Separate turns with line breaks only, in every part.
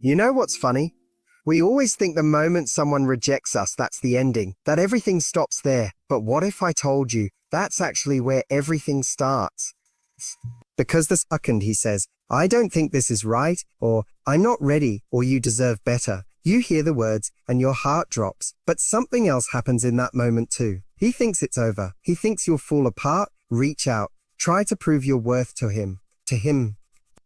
You know what's funny? We always think the moment someone rejects us, that's the ending, that everything stops there. But what if I told you that's actually where everything starts? Because the second he says, I don't think this is right, or I'm not ready, or you deserve better, you hear the words and your heart drops. But something else happens in that moment too. He thinks it's over. He thinks you'll fall apart. Reach out. Try to prove your worth to him,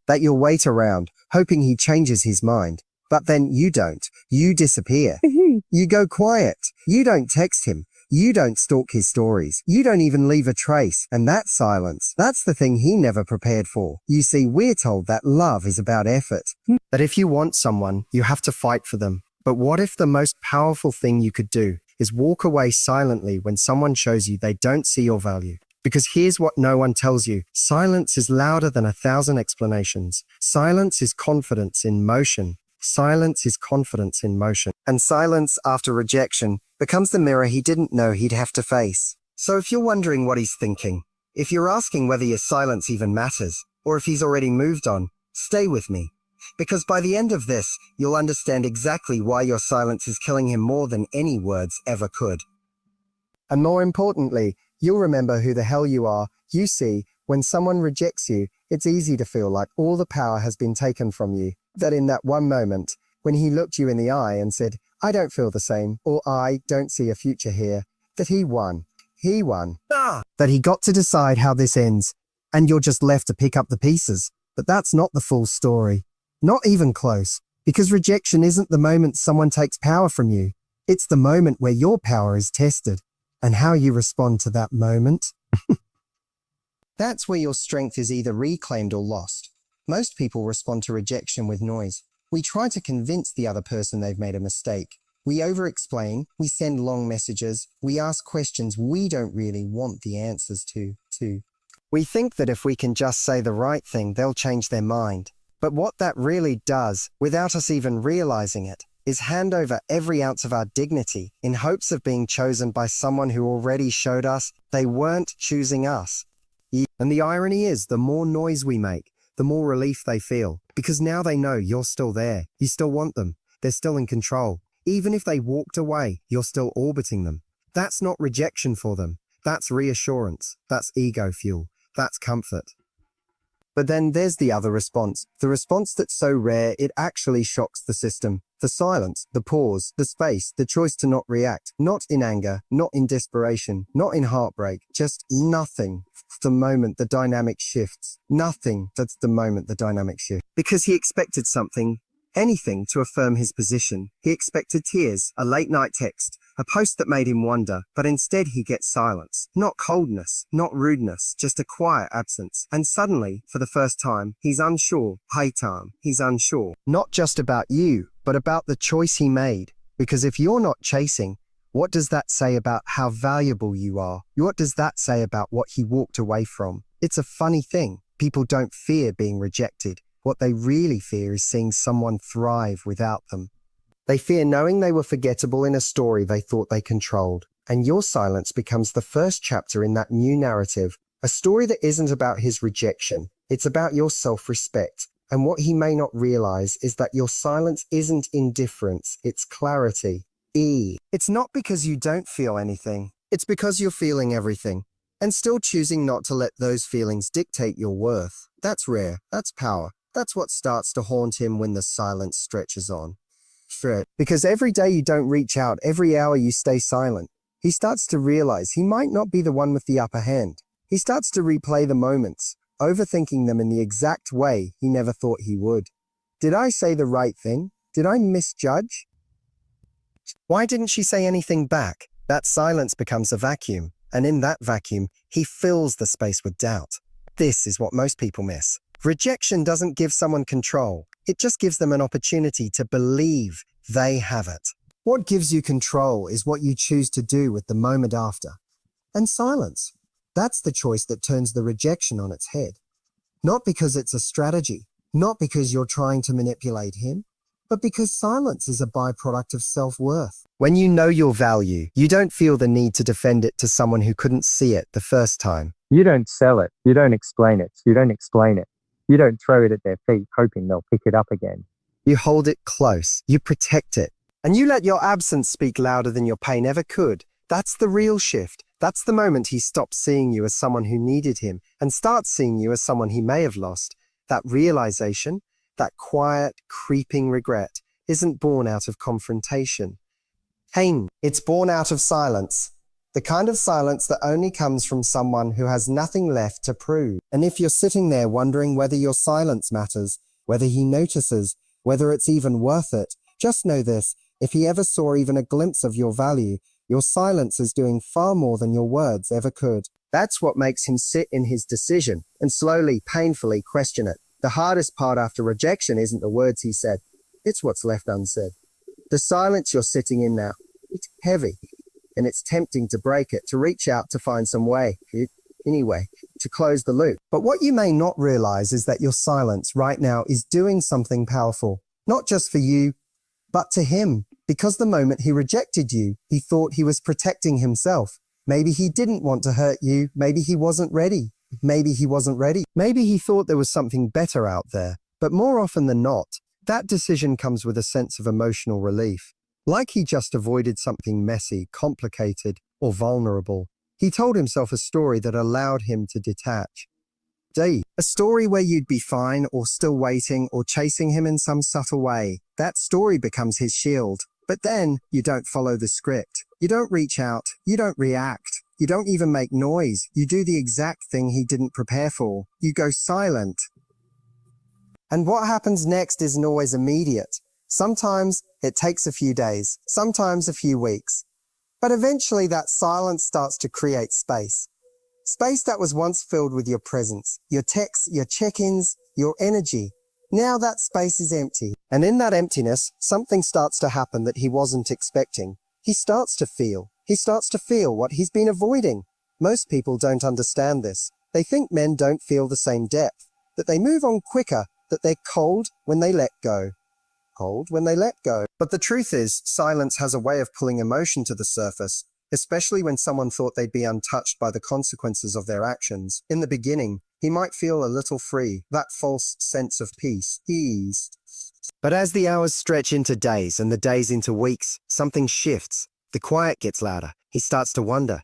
that you'll wait around, hoping he changes his mind. But then you don't. You disappear. You go quiet. You don't text him. You don't stalk his stories. You don't even leave a trace. And that silence, that's the thing he never prepared for. You see, we're told that love is about effort. That if you want someone, you have to fight for them. But what if the most powerful thing you could do is walk away silently when someone shows you they don't see your value? Because here's what no one tells you. Silence is louder than 1,000 explanations. Silence is confidence in motion. Silence is confidence in motion. And silence after rejection becomes the mirror he didn't know he'd have to face. So if you're wondering what he's thinking, if you're asking whether your silence even matters, or if he's already moved on, stay with me. Because by the end of this, you'll understand exactly why your silence is killing him more than any words ever could. And more importantly, you'll remember who the hell you are. You see, when someone rejects you, it's easy to feel like all the power has been taken from you. That in that one moment, when he looked you in the eye and said, I don't feel the same, or I don't see a future here, that he won. He won. That he got to decide how this ends, and you're just left to pick up the pieces. But that's not the full story. Not even close. Because rejection isn't the moment someone takes power from you. It's the moment where your power is tested. And how you respond to that moment. That's where your strength is either reclaimed or lost. Most people respond to rejection with noise. We try to convince the other person they've made a mistake. We over-explain, we send long messages, we ask questions we don't really want the answers to. We think that if we can just say the right thing, they'll change their mind. But what that really does, without us even realizing it, is hand over every ounce of our dignity in hopes of being chosen by someone who already showed us they weren't choosing us. And the irony is, the more noise we make, the more relief they feel. Because now they know you're still there. You still want them. They're still in control. Even if they walked away, you're still orbiting them. That's not rejection for them. That's reassurance. That's ego fuel. That's comfort. But then there's the other response. The response that's so rare, it actually shocks the system. The silence, the pause, the space, the choice to not react. Not in anger, not in desperation, not in heartbreak. Just nothing. The moment the dynamic shifts. Nothing. That's the moment the dynamic shifts. Because he expected something, anything to affirm his position. He expected tears, a late night text, a post that made him wonder, but instead he gets silence. Not coldness, not rudeness, just a quiet absence. And suddenly, for the first time, he's unsure. He's unsure. Not just about you, but about the choice he made. Because if you're not chasing, what does that say about how valuable you are? What does that say about what he walked away from? It's a funny thing. People don't fear being rejected. What they really fear is seeing someone thrive without them. They fear knowing they were forgettable in a story they thought they controlled. And your silence becomes the first chapter in that new narrative. A story that isn't about his rejection. It's about your self-respect. And what he may not realize is that your silence isn't indifference, it's clarity. It's not because you don't feel anything. It's because you're feeling everything. And still choosing not to let those feelings dictate your worth. That's rare. That's power. That's what starts to haunt him when the silence stretches on. Because every day you don't reach out, every hour you stay silent, he starts to realize he might not be the one with the upper hand. He starts to replay the moments, overthinking them in the exact way he never thought he would. Did I say the right thing? Did I misjudge? Why didn't she say anything back? That silence becomes a vacuum, and in that vacuum, he fills the space with doubt. This is what most people miss. Rejection doesn't give someone control. It just gives them an opportunity to believe they have it. What gives you control is what you choose to do with the moment after. And silence. That's the choice that turns the rejection on its head. Not because it's a strategy, not because you're trying to manipulate him, but because silence is a byproduct of self-worth. When you know your value, you don't feel the need to defend it to someone who couldn't see it the first time.
You don't sell it. You don't explain it. You don't explain it. You don't throw it at their feet hoping they'll pick it up again.
You hold it close, you protect it, and you let your absence speak louder than your pain ever could. That's the real shift. That's the moment he stops seeing you as someone who needed him and starts seeing you as someone he may have lost. That realization, that quiet, creeping regret, isn't born out of confrontation. Pain, it's born out of silence. The kind of silence that only comes from someone who has nothing left to prove. And if you're sitting there wondering whether your silence matters, whether he notices, whether it's even worth it, just know this: if he ever saw even a glimpse of your value, your silence is doing far more than your words ever could. That's what makes him sit in his decision and slowly, painfully question it. The hardest part after rejection isn't the words he said, it's what's left unsaid. The silence you're sitting in now, it's heavy, and it's tempting to break it, to reach out to find some way, anyway, to close the loop. But what you may not realize is that your silence right now is doing something powerful, not just for you, but to him. Because the moment he rejected you, he thought he was protecting himself. Maybe he didn't want to hurt you. Maybe he wasn't ready. Maybe he wasn't ready. Maybe he thought there was something better out there. But more often than not, that decision comes with a sense of emotional relief. Like he just avoided something messy, complicated, or vulnerable. He told himself a story that allowed him to detach. A story where you'd be fine, or still waiting, or chasing him in some subtle way. That story becomes his shield. But then you don't follow the script. You don't reach out. You don't react. You don't even make noise. You do the exact thing he didn't prepare for. You go silent. And what happens next isn't always immediate. Sometimes it takes a few days, sometimes a few weeks. But eventually that silence starts to create space. Space that was once filled with your presence, your texts, your check-ins, your energy. Now that space is empty. And in that emptiness, something starts to happen that he wasn't expecting. He starts to feel. He starts to feel what he's been avoiding. Most people don't understand this. They think men don't feel the same depth, that they move on quicker, that they're cold when they let go. Cold when they let go. But the truth is, silence has a way of pulling emotion to the surface, especially when someone thought they'd be untouched by the consequences of their actions. In the beginning, he might feel a little free, that false sense of peace, ease. But as the hours stretch into days and the days into weeks, something shifts. The quiet gets louder. He starts to wonder.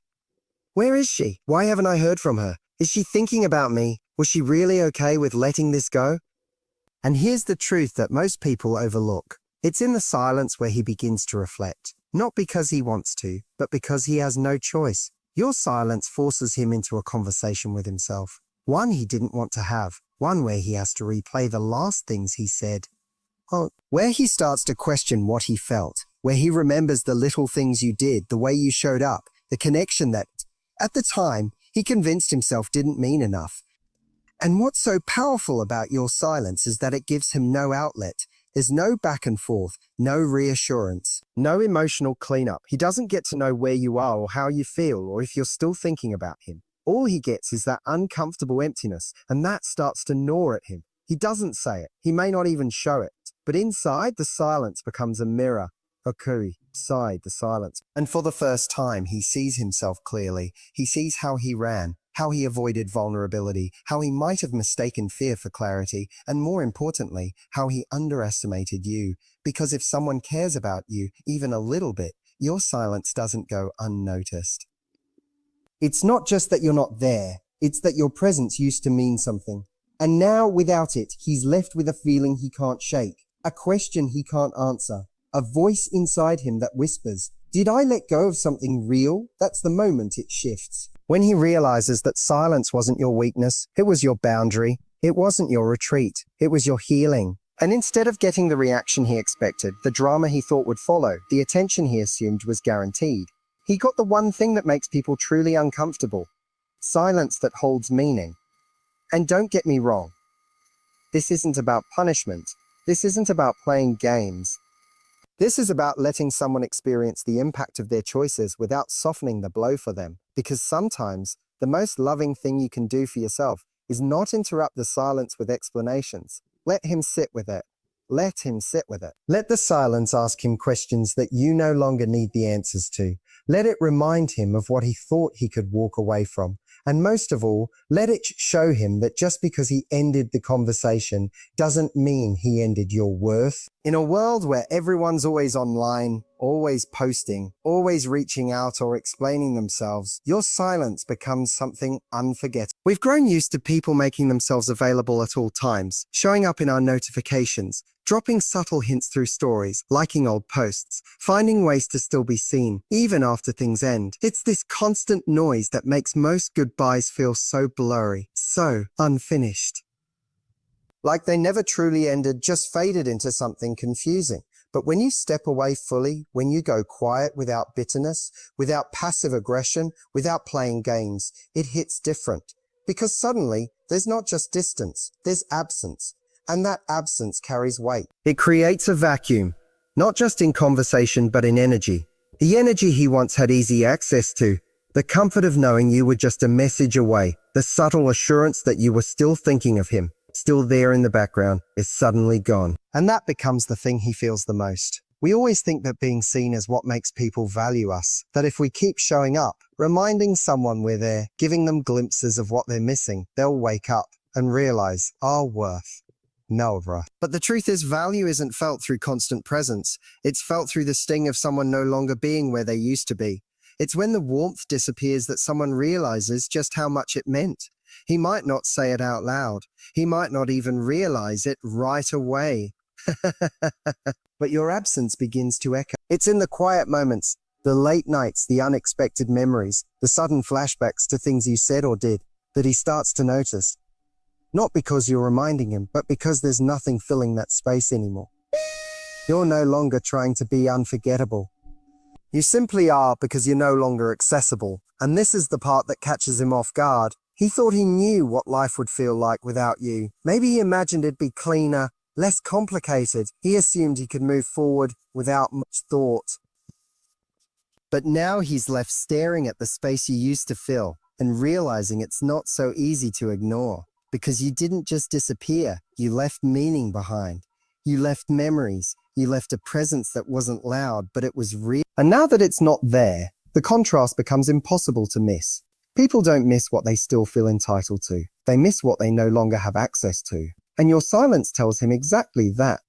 Where is she? Why haven't I heard from her? Is she thinking about me? Was she really okay with letting this go? And here's the truth that most people overlook. It's in the silence where he begins to reflect. Not because he wants to, but because he has no choice. Your silence forces him into a conversation with himself. One he didn't want to have. One where he has to replay the last things he said. Where he starts to question what he felt. Where he remembers the little things you did, the way you showed up, the connection that, at the time, he convinced himself didn't mean enough. And what's so powerful about your silence is that it gives him no outlet. There's no back and forth, no reassurance, no emotional cleanup. He doesn't get to know where you are or how you feel or if you're still thinking about him. All he gets is that uncomfortable emptiness, and that starts to gnaw at him. He doesn't say it. He may not even show it. But inside, the silence becomes a mirror. Inside the silence. And for the first time, he sees himself clearly. He sees how he ran, how he avoided vulnerability, how he might have mistaken fear for clarity, and more importantly, how he underestimated you. Because if someone cares about you, even a little bit, your silence doesn't go unnoticed. It's not just that you're not there, it's that your presence used to mean something. And now, without it, he's left with a feeling he can't shake, a question he can't answer, a voice inside him that whispers, "Did I let go of something real?" That's the moment it shifts. When he realizes that silence wasn't your weakness, it was your boundary, it wasn't your retreat, it was your healing. And instead of getting the reaction he expected, the drama he thought would follow, the attention he assumed was guaranteed, he got the one thing that makes people truly uncomfortable: silence that holds meaning. And don't get me wrong, this isn't about punishment. This isn't about playing games. This is about letting someone experience the impact of their choices without softening the blow for them. Because sometimes the most loving thing you can do for yourself is not interrupt the silence with explanations. Let him sit with it. Let him sit with it. Let the silence ask him questions that you no longer need the answers to. Let it remind him of what he thought he could walk away from. And most of all, let it show him that just because he ended the conversation doesn't mean he ended your worth. In a world where everyone's always online, always posting, always reaching out or explaining themselves, your silence becomes something unforgettable. We've grown used to people making themselves available at all times, showing up in our notifications, dropping subtle hints through stories, liking old posts, finding ways to still be seen, even after things end. It's this constant noise that makes most goodbyes feel so blurry, so unfinished. Like they never truly ended, just faded into something confusing. But when you step away fully, when you go quiet without bitterness, without passive aggression, without playing games, it hits different. Because suddenly, there's not just distance, there's absence. And that absence carries weight. It creates a vacuum, not just in conversation, but in energy. The energy he once had easy access to, the comfort of knowing you were just a message away, the subtle assurance that you were still thinking of him, still there in the background, is suddenly gone. And that becomes the thing he feels the most. We always think that being seen is what makes people value us, that if we keep showing up, reminding someone we're there, giving them glimpses of what they're missing, they'll wake up and realize our worth. No, bruh. But the truth is, value isn't felt through constant presence. It's felt through the sting of someone no longer being where they used to be. It's when the warmth disappears that someone realizes just how much it meant. He might not say it out loud. He might not even realize it right away. But your absence begins to echo. It's in the quiet moments, the late nights, the unexpected memories, the sudden flashbacks to things you said or did, that he starts to notice. Not because you're reminding him, but because there's nothing filling that space anymore. You're no longer trying to be unforgettable. You simply are, because you're no longer accessible. And this is the part that catches him off guard. He thought he knew what life would feel like without you. Maybe he imagined it'd be cleaner, less complicated. He assumed he could move forward without much thought. But now he's left staring at the space you used to fill and realizing it's not so easy to ignore. Because you didn't just disappear, you left meaning behind. You left memories. You left a presence that wasn't loud, but it was real. And now that it's not there, the contrast becomes impossible to miss. People don't miss what they still feel entitled to. They miss what they no longer have access to. And your silence tells him exactly that.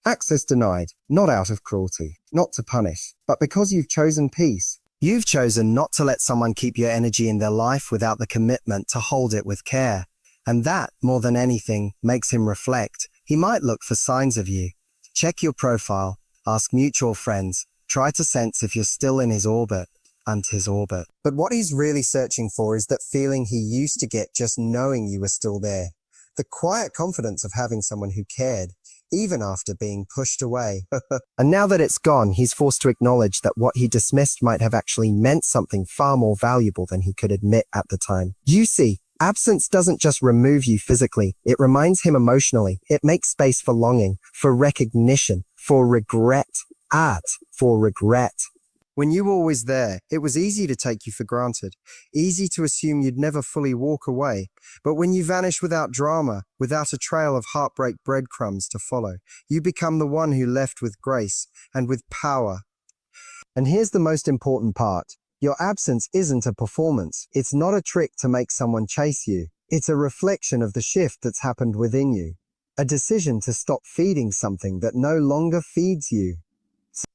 Access denied, not out of cruelty, not to punish, but because you've chosen peace. You've chosen not to let someone keep your energy in their life without the commitment to hold it with care. And that, more than anything, makes him reflect. He might look for signs of you. Check your profile, ask mutual friends, try to sense if you're still in his orbit and his orbit. But what he's really searching for is that feeling he used to get just knowing you were still there. The quiet confidence of having someone who cared, even after being pushed away. And now that it's gone, he's forced to acknowledge that what he dismissed might have actually meant something far more valuable than he could admit at the time. You see, absence doesn't just remove you physically, it reminds him emotionally. It makes space for longing, for recognition, for regret. For regret. When you were always there, it was easy to take you for granted, easy to assume you'd never fully walk away. But when you vanish without drama, without a trail of heartbreak breadcrumbs to follow, you become the one who left with grace and with power. And here's the most important part. Your absence isn't a performance. It's not a trick to make someone chase you. It's a reflection of the shift that's happened within you. A decision to stop feeding something that no longer feeds you.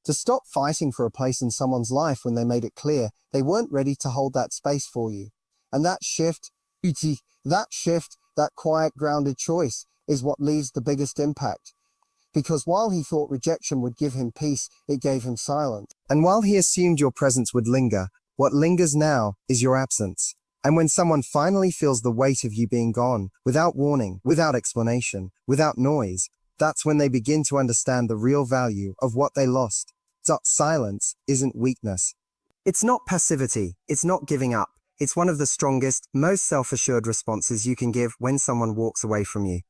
To stop fighting for a place in someone's life when they made it clear they weren't ready to hold that space for you. And that shift, that quiet, grounded choice is what leaves the biggest impact. Because while he thought rejection would give him peace, it gave him silence. And while he assumed your presence would linger, what lingers now is your absence. And when someone finally feels the weight of you being gone, without warning, without explanation, without noise, that's when they begin to understand the real value of what they lost. So silence isn't weakness. It's not passivity. It's not giving up. It's one of the strongest, most self-assured responses you can give when someone walks away from you.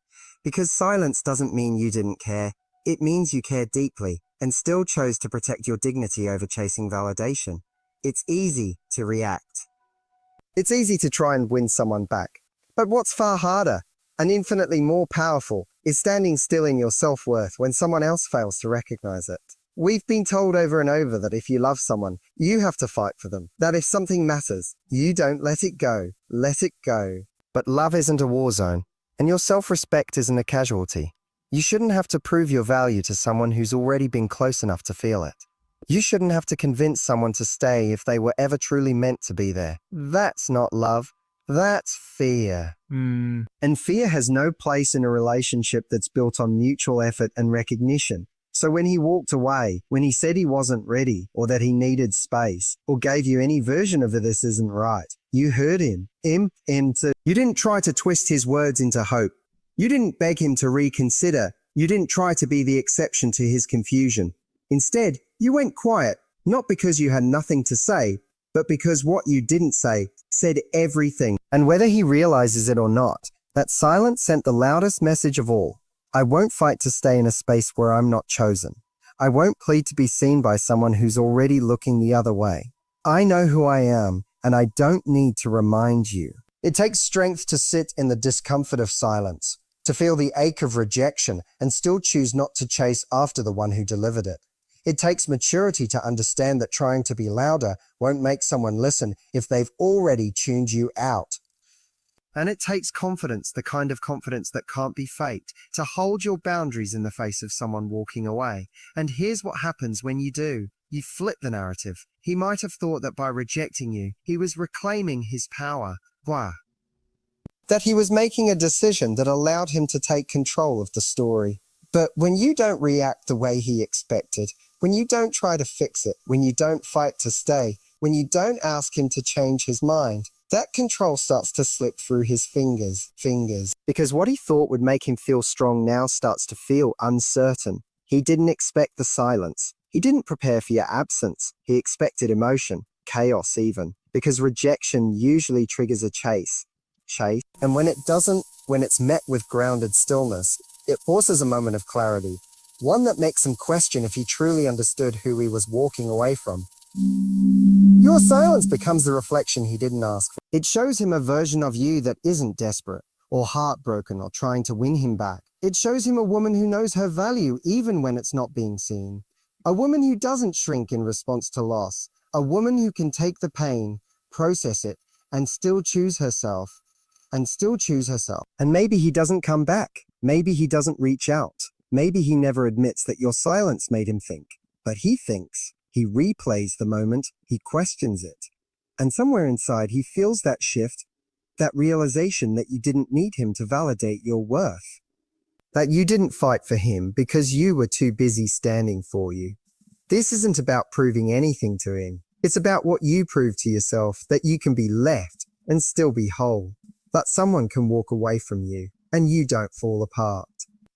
Because silence doesn't mean you didn't care. It means you cared deeply and still chose to protect your dignity over chasing validation. It's easy to react. It's easy to try and win someone back. But what's far harder and infinitely more powerful is standing still in your self-worth when someone else fails to recognize it. We've been told over and over that if you love someone, you have to fight for them. That if something matters, you don't let it go. Let it go. But love isn't a war zone, and your self-respect isn't a casualty. You shouldn't have to prove your value to someone who's already been close enough to feel it. You shouldn't have to convince someone to stay if they were ever truly meant to be there. That's not love. That's fear. And fear has no place in a relationship that's built on mutual effort and recognition. So when he walked away, when he said he wasn't ready, or that he needed space, or gave you any version of this isn't right, you heard him. You didn't try to twist his words into hope. You didn't beg him to reconsider. You didn't try to be the exception to his confusion. Instead, you went quiet, not because you had nothing to say, but because what you didn't say said everything. And whether he realizes it or not, that silence sent the loudest message of all. I won't fight to stay in a space where I'm not chosen. I won't plead to be seen by someone who's already looking the other way. I know who I am, and I don't need to remind you. It takes strength to sit in the discomfort of silence, to feel the ache of rejection and still choose not to chase after the one who delivered it. It takes maturity to understand that trying to be louder won't make someone listen if they've already tuned you out. And it takes confidence, the kind of confidence that can't be faked, to hold your boundaries in the face of someone walking away. And here's what happens when you do. You flip the narrative. He might have thought that by rejecting you, he was reclaiming his power. That he was making a decision that allowed him to take control of the story. But when you don't react the way he expected, when you don't try to fix it, when you don't fight to stay, when you don't ask him to change his mind, that control starts to slip through his fingers. Because what he thought would make him feel strong now starts to feel uncertain. He didn't expect the silence. He didn't prepare for your absence. He expected emotion, chaos even. Because rejection usually triggers a chase. And when it doesn't, when it's met with grounded stillness, it forces a moment of clarity. One that makes him question if he truly understood who he was walking away from. Your silence becomes the reflection he didn't ask for. It shows him a version of you that isn't desperate, or heartbroken, or trying to win him back. It shows him a woman who knows her value even when it's not being seen. A woman who doesn't shrink in response to loss. A woman who can take the pain, process it, and still choose herself. And maybe he doesn't come back. Maybe he doesn't reach out. Maybe he never admits that your silence made him think. But he thinks. He replays the moment, he questions it. And somewhere inside, he feels that shift, that realization that you didn't need him to validate your worth. That you didn't fight for him because you were too busy standing for you. This isn't about proving anything to him. It's about what you prove to yourself, that you can be left and still be whole. That someone can walk away from you and you don't fall apart.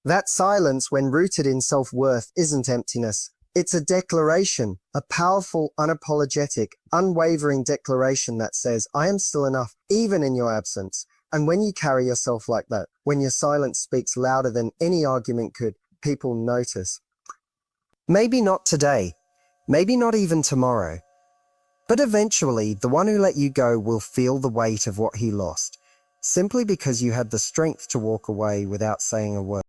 That silence, when rooted in self-worth, isn't emptiness. It's a declaration, a powerful, unapologetic, unwavering declaration that says, I am still enough, even in your absence. And when you carry yourself like that, when your silence speaks louder than any argument could, people notice. Maybe not today, maybe not even tomorrow, but eventually the one who let you go will feel the weight of what he lost, simply because you had the strength to walk away without saying a word.